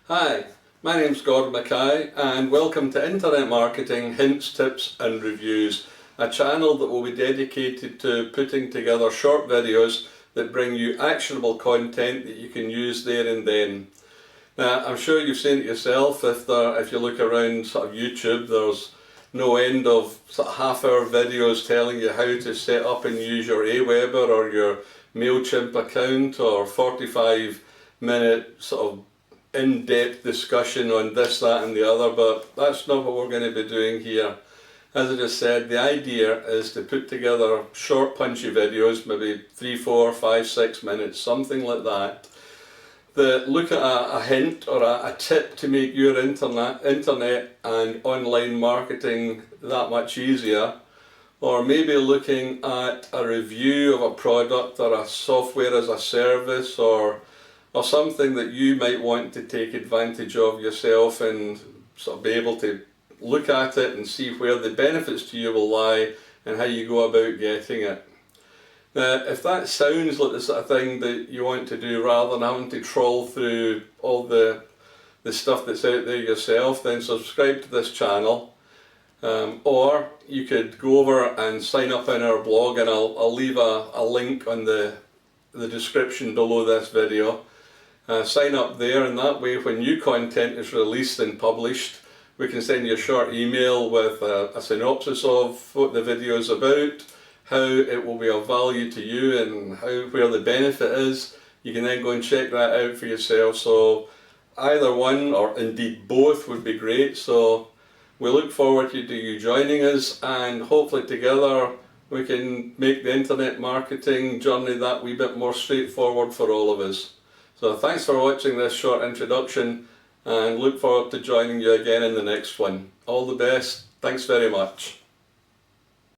Hi, my name's Gordon Mackay and welcome to Internet Marketing Hints, Tips and Reviews, a channel that will be dedicated to putting together short videos that bring you actionable content that you can use there and then. Now, I'm sure you've seen it yourself. If you look around sort of YouTube, there's no end of sort of half-hour videos telling you how to set up and use your Aweber or your MailChimp account, or 45-minute sort of in-depth discussion on this, that and the other, but that's not what we're going to be doing here. As I just said, the idea is to put together short punchy videos, maybe 3, 4, 5, 6 minutes, something like that, that look at a hint or a tip to make your internet and online marketing that much easier, or maybe looking at a review of a product or a software as a service, or something that you might want to take advantage of yourself and sort of be able to look at it and see where the benefits to you will lie and how you go about getting it. Now, if that sounds like the sort of thing that you want to do rather than having to trawl through all the stuff that's out there yourself, then subscribe to this channel. Or you could go over and sign up in our blog, and I'll leave a link on the description below this video. Sign up there, and that way when new content is released and published, we can send you a short email with a synopsis of what the video is about, how it will be of value to you, and where the benefit is. You can then go and check that out for yourself. So either one, or indeed both, would be great. So we look forward to you joining us, and hopefully together we can make the internet marketing journey that wee bit more straightforward for all of us. So thanks for watching this short introduction, and look forward to joining you again in the next one. All the best. Thanks very much.